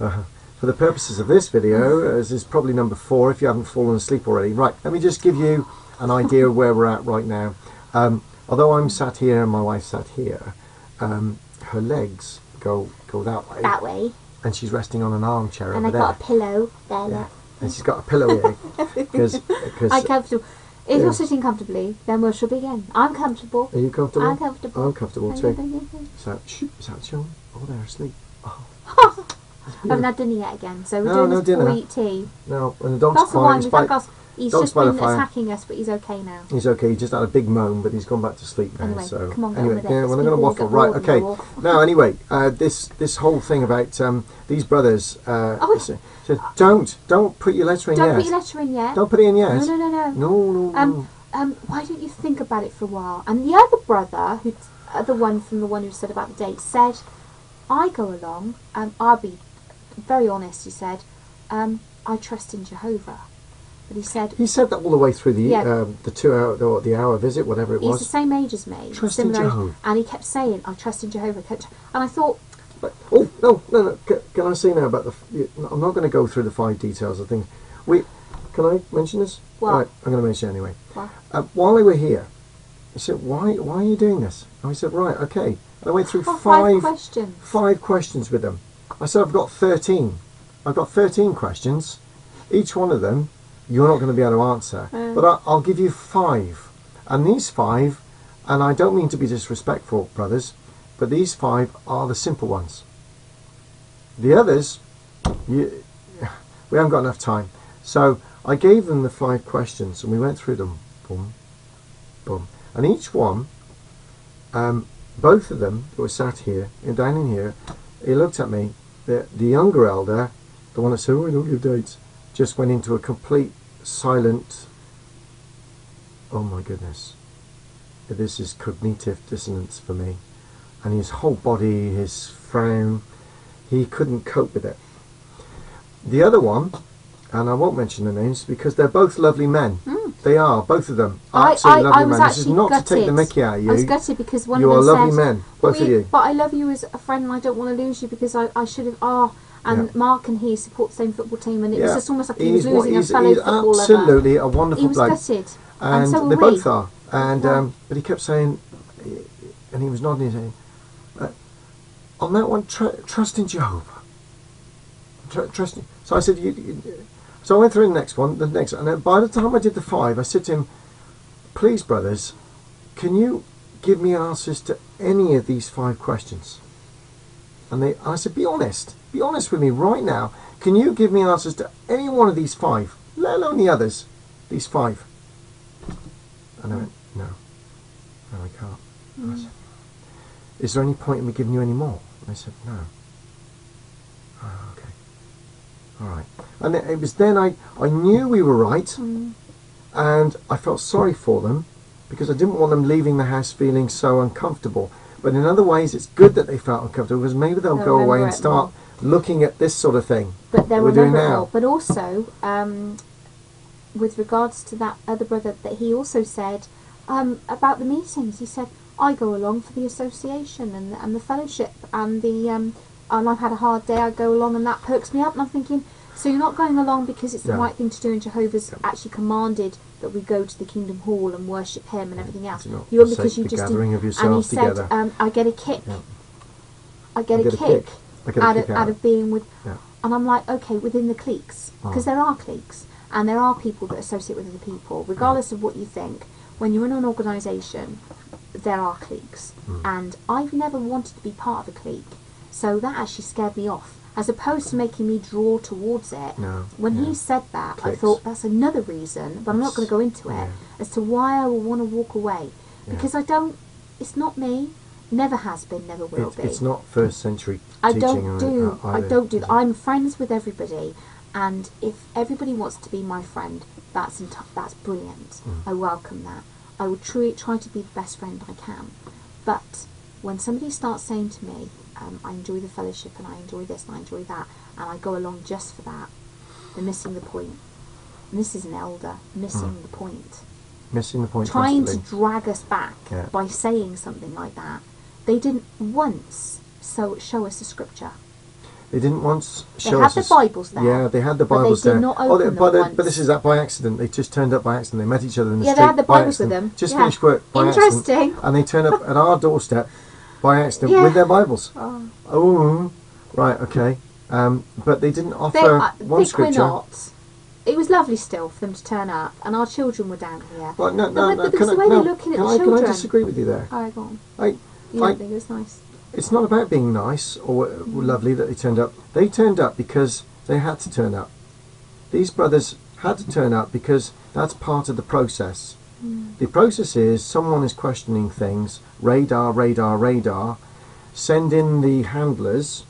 For the purposes of this video, as is probably number 4, if you haven't fallen asleep already. Right, let me just give you an idea of where we're at right now. Although I'm sat here and my wife sat here, her legs go that way. That way. And she's resting on an armchair and over there. And I've got a pillow there. Yeah. And she's got a pillow here. Because I'm comfortable. If you're sitting comfortably, then we shall begin. I'm comfortable. Are you comfortable? I'm comfortable. I'm comfortable too. So, is that children? Oh, they're asleep. Oh. I haven't had dinner yet again, so we're doing this dinner. before we eat tea. No, and the dog's quiet. He's just been attacking us, but he's okay now. He's okay. He just had a big moan, but he's gone back to sleep now. Anyway, so come on, anyway, we're not going to waffle. Right, okay. Now, anyway, this whole thing about these brothers. So don't put your letter in yet. Don't put your letter in yet. Don't put it in yet. No. Why don't you think about it for a while? And the other brother, the one who said about the date, said, "I go along. I'll be very honest." He said, "I trust in Jehovah." But he said that all the way through the 2 hour or the hour visit, whatever it was. He's the same age as me. Trust in Jehovah. And he kept saying, "I trust in Jehovah." And I thought, oh no! Can I say now about I'm not going to go through the 5 details of things. Can I mention this? What? Right, I'm going to mention it anyway. What? While they were here, he said, "Why are you doing this?" And I said, "Right, okay." And I went through 5 questions. 5 questions with them. I said, "I've got 13. I've got 13 questions. Each one of them, you're not going to be able to answer. But I'll give you 5. And these 5, and I don't mean to be disrespectful, brothers, but these 5 are the simple ones. The others, we haven't got enough time." So I gave them the 5 questions, and we went through them. Boom, boom. And each one, both of them that were sat here, down in here, he looked at me. The younger elder, the one that said, "Oh, I don't give dates," just went into a complete silent, "Oh my goodness, this is cognitive dissonance for me." And his whole body, his frown, he couldn't cope with it. The other one, and I won't mention the names because they're both lovely men. They are, both of them. Absolutely lovely men. This is not gutted. to take the mickey out of you. I was gutted because one you of them are lovely said, men, both of you. But I love you as a friend and I don't want to lose you because I should have... And Mark and he support the same football team, and it was just almost like he was losing a fellow footballer. He's absolutely a wonderful bloke. He was gutted. And so they were both are. And but he kept saying, and he was nodding, saying, "On that one, trust in Jehovah. Trust in." So I said, so I went through the next one, and then by the time I did the 5, I said to him, "Please, brothers, can you give me answers to any of these 5 questions?" And I said, be honest with me right now. Can you give me answers to any one of these 5, let alone the others? These 5. And I went, no, I can't. I said, "Is there any point in me giving you any more?" And I said, "No." "Oh, okay, all right." And it was then I knew we were right, and I felt sorry for them because I didn't want them leaving the house feeling so uncomfortable. But in other ways, it's good that they felt uncomfortable because maybe they'll go away and start looking at this sort of thing that we're doing now. But also, with regards to that other brother, that he also said about the meetings. He said, "I go along for the association and the fellowship and and I've had a hard day. I go along and that perks me up." And I'm thinking, so you're not going along because it's the right thing to do, and Jehovah's actually commanded that we go to the Kingdom Hall and worship Him and everything else. You're because you just gathering of yourselves and he together. said, "I get a kick. I get a kick out of being with." And I'm like, okay, within the cliques, because there are cliques and there are people that associate with other people, regardless of what you think. When you're in an organisation, there are cliques, and I've never wanted to be part of a clique, so that actually scared me off. As opposed to making me draw towards it. When he said that, I thought that's another reason, but I'm not going to go into it, as to why I will want to walk away. Because it's not me, never has been, never will be. It's not first century I teaching. don't do that. I'm friends with everybody, and if everybody wants to be my friend, that's brilliant. I welcome that. I will try to be the best friend I can. But when somebody starts saying to me, "I enjoy the fellowship and I enjoy this and I enjoy that, and I go along just for that," they're missing the point. And this is an elder missing the point. Missing the point. Trying constantly. to drag us back by saying something like that. They didn't once show us the scripture. They didn't once show us. They had the Bibles there. Yeah, they had the Bibles there. But they did not open them once. But this is that by accident. They just turned up by accident. They met each other in the street. Yeah, they had the Bibles with them. Just finished work by accident. Interesting. And they turned up at our doorstep by accident with their Bibles. Oh, right, okay. But they didn't offer one scripture. It was lovely still for them to turn up, and our children were down here. Well, no. Because the way they're looking at the children. Can I disagree with you there? Oh, go on. You don't think it was nice? It's not about being nice or lovely that they turned up. They turned up because they had to turn up. These brothers had to turn up because that's part of the process. The process is someone is questioning things. Radar. Send in the handlers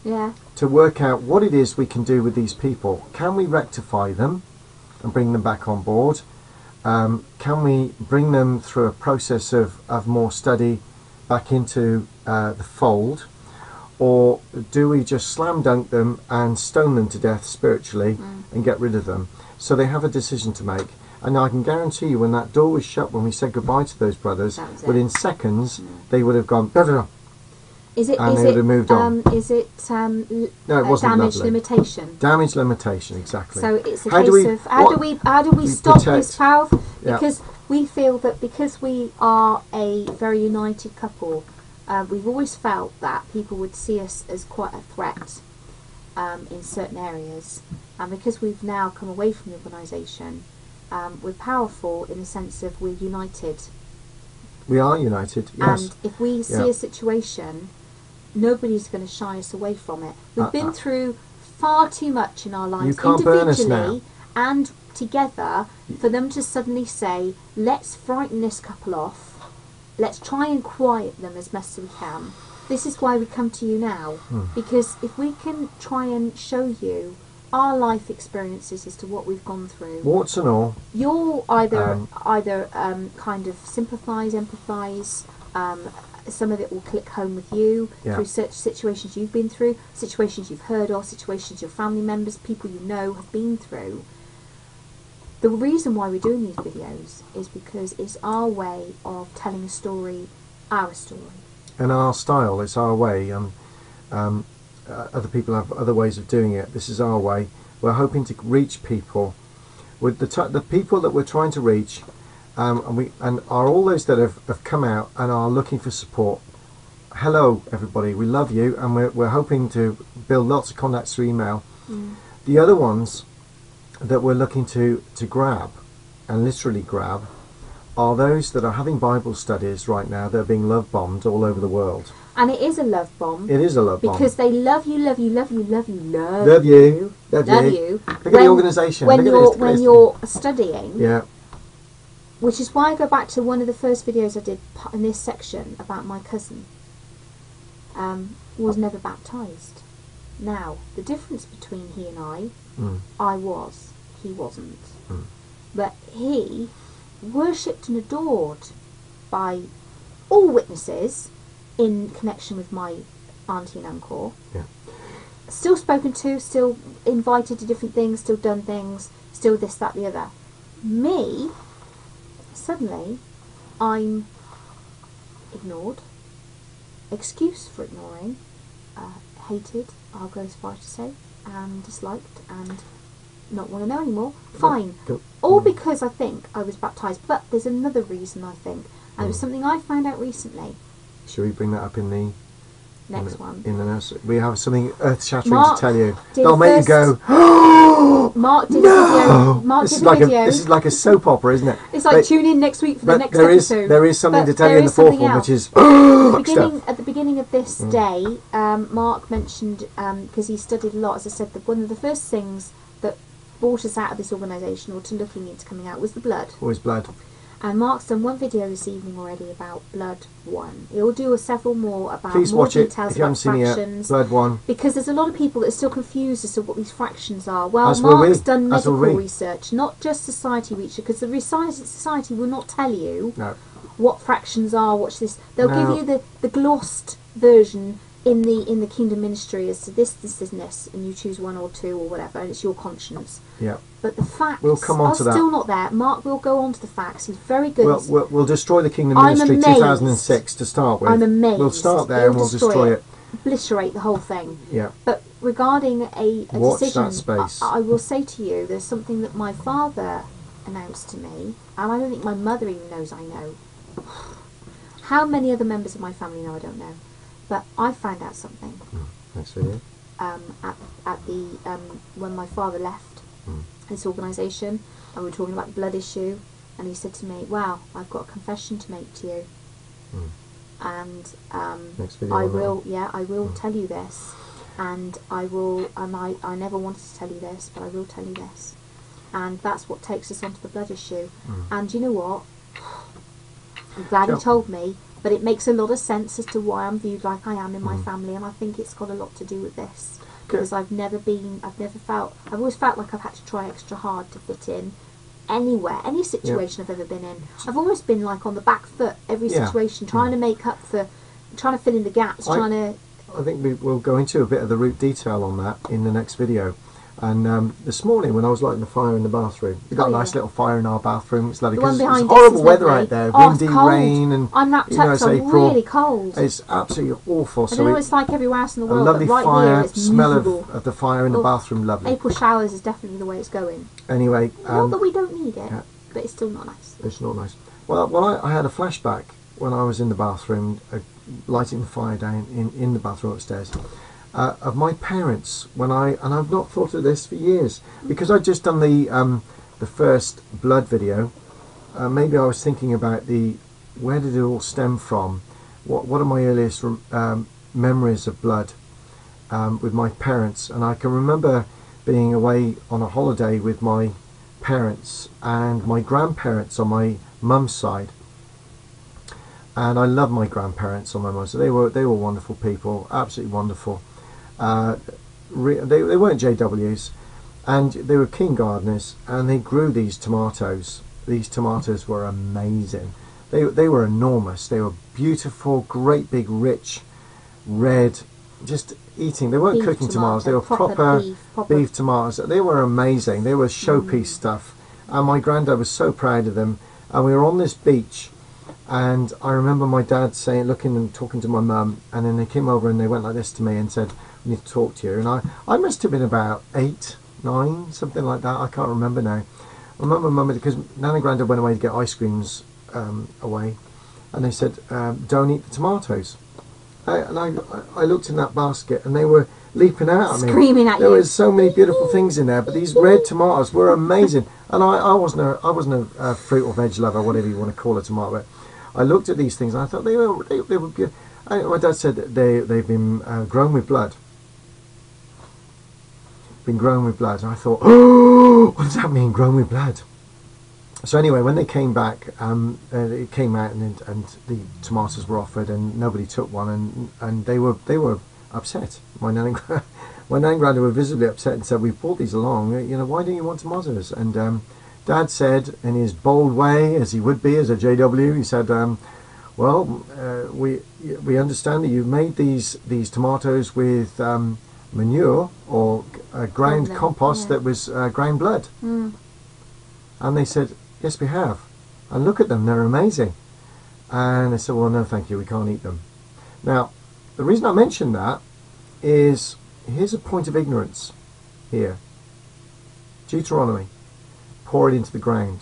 to work out what it is we can do with these people. Can we rectify them and bring them back on board? Can we bring them through a process of more study back into the fold, or do we just slam dunk them and stone them to death spiritually and get rid of them? So they have a decision to make, and I can guarantee you when that door was shut, when we said goodbye to those brothers, within seconds they would have gone Is it moved on. Is it no, it wasn't damage lovely. limitation? Damage limitation, exactly. So it's a case of how do we stop this power? Because we feel that because we are a very united couple, we've always felt that people would see us as quite a threat in certain areas, and because we've now come away from the organisation, we're powerful in the sense of we're united. We are united, yes. And if we see a situation, nobody's going to shy us away from it. We've been through far too much in our lives, individually and together, for them to suddenly say, let's frighten this couple off, let's try and quiet them as best as we can. This is why we come to you now, because if we can try and show you our life experiences as to what we've gone through, warts and all, you'll either kind of sympathise, empathise, some of it will click home with you through such situations you've been through, situations you've heard of, situations your family members, people you know have been through. The reason why we're doing these videos is because it's our way of telling a story, our story. And our style, it's our way. Other people have other ways of doing it. This is our way. We're hoping to reach people with the people that we're trying to reach, and are all those that have come out and are looking for support. Hello, everybody. We love you, and we're hoping to build lots of contacts through email. The other ones that we're looking to grab, and literally grab, are those that are having Bible studies right now. They're being love bombed all over the world. And it is a love bomb. It is a love bomb. Because they love you. Look at the organisation. When you're studying. Yeah. Which is why I go back to one of the first videos I did in this section about my cousin. Was never baptised. Now, the difference between he and I was, he wasn't. But he worshipped and adored by all witnesses in connection with my auntie and uncle. Yeah. Still spoken to, still invited to different things, still done things, still this, that, the other. Me, suddenly, I'm ignored, excuse for ignoring, hated, I'll go as far to say, and disliked, and not want to know anymore. Fine. All because I think I was baptised. But there's another reason, I think, and it was something I found out recently. Should we bring that up in the next one? In the nursery, we have something earth-shattering to tell you. They'll make you go. Mark did a video. Mark did a video. This is like a soap opera, isn't it? It's like tune in next week for the next episode. There is something to tell you in the fourth one, which is at the beginning of this day. Mark mentioned because he studied a lot. As I said, one of the first things that brought us out of this organisation, or to looking into coming out, was the blood. Always blood. And Mark's done one video this evening already about Blood 1. He'll do several more about Please more watch details it if you haven't seen it yet. Blood 1. Because there's a lot of people that are still confused as to what these fractions are. Well, Mark's done medical research, not just society research, because the society will not tell you what fractions are. Watch this. They'll give you the glossed version in the Kingdom Ministry as to this, and you choose one or two or whatever, and it's your conscience. Yeah. But the facts are still not there. Mark will go on to the facts. He's very good. We'll destroy the Kingdom Ministry 2006 to start with. I'm amazed. We'll start there and we'll destroy it. Obliterate the whole thing. Yeah. But regarding a decision, that space. I will say to you, there's something that my father announced to me, and I don't think my mother even knows I know. How many other members of my family know, I don't know. But I found out something. Next video. At the when my father left this organisation, and we were talking about the blood issue, and he said to me, "Wow, I've got a confession to make to you." And next video I will tell you this, and I never wanted to tell you this, but I will tell you this, and that's what takes us onto the blood issue. And you know what? I'm glad he told me, but it makes a lot of sense as to why I'm viewed like I am in my family, and I think it's got a lot to do with this. Because I've always felt like I've had to try extra hard to fit in anywhere, any situation I've ever been in. I've always been like on the back foot, every situation, trying to make up for, trying to fill in the gaps, I think we will go into a bit of the root detail on that in the next video. And this morning when I was lighting the fire in the bathroom, we got a nice little fire in our bathroom. It's lovely because it's horrible weather out there, windy, rain, and I'm wrapped up, so I'm really cold. It's absolutely awful. I know it's like everywhere else in the world, a lovely but right fire, here it's smell miserable. of the fire in the bathroom, lovely. April showers is definitely the way it's going. Anyway, not that we don't need it, but it's still not nice. It's not nice. Well, I had a flashback when I was in the bathroom, lighting the fire down in the bathroom upstairs. Of my parents, and I've not thought of this for years, because I'd just done the first blood video. Maybe I was thinking about where did it all stem from? What are my earliest memories of blood with my parents? And I can remember being away on a holiday with my parents and my grandparents on my mum's side. And I love my grandparents on my mum's side. They were wonderful people, absolutely wonderful. They weren't JWs, and they were keen gardeners, and they grew these tomatoes. These tomatoes were amazing. They were enormous. They were beautiful, great big, rich, red. Just eating. They weren't cooking tomatoes. They were proper beef tomatoes. They were amazing. They were showpiece stuff. And my granddad was so proud of them. And we were on this beach. And I remember my dad looking and talking to my mum, and then they came over and they went like this to me and said, "We need to talk to you." And I must have been about 8, 9, something like that. I can't remember now. I remember mum, because Nan and Grandad went away to get ice creams away, and they said, "Don't eat the tomatoes." And I looked in that basket, and they were leaping out at me, screaming at you. There was so many beautiful things in there, but these red tomatoes were amazing. And I wasn't a fruit or veg lover, whatever you want to call a tomato. But I looked at these things and I thought they were beautiful. And my dad said that they've been grown with blood. Been grown with blood. And I thought, oh, what does that mean, grown with blood? So anyway, when they came back, it came out and the tomatoes were offered, and nobody took one, and they were upset. My nan and Grandad were visibly upset and said, "We brought these along. Why don't you want tomatoes?" And Dad said, in his bold way, as he would be as a JW, he said, "Well, we understand that you've made these tomatoes with manure or ground compost that was ground blood." And they said, "Yes, we have. And look at them, they're amazing." And they said, "Well, no, thank you, we can't eat them." Now, the reason I mention that is, here's a point of ignorance here. Deuteronomy, pour it into the ground.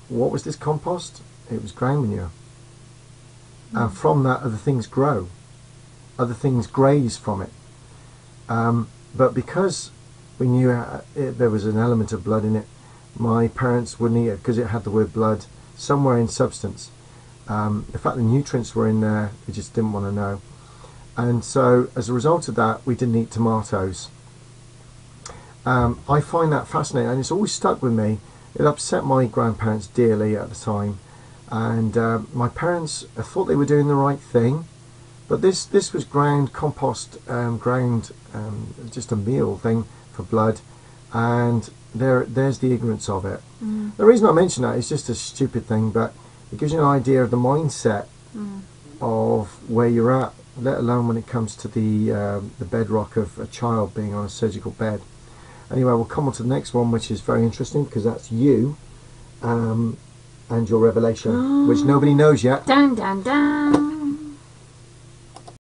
What was this compost? It was ground manure. And from that, other things grow. Other things graze from it. But because we knew there was an element of blood in it, my parents wouldn't eat it because it had the word blood somewhere in substance. The fact the nutrients were in there, we just didn't want to know. And so as a result of that, we didn't eat tomatoes. I find that fascinating, and it's always stuck with me. It upset my grandparents dearly at the time, and my parents thought they were doing the right thing, but this was ground compost, just a meal thing for blood, and there's the ignorance of it. The reason I mention that is just a stupid thing, but it gives you an idea of the mindset of where you're at, let alone when it comes to the bedrock of a child being on a surgical bed. Anyway, we'll come on to the next one, which is very interesting, because that's you and your revelation, which nobody knows yet. Dun, dun, dun.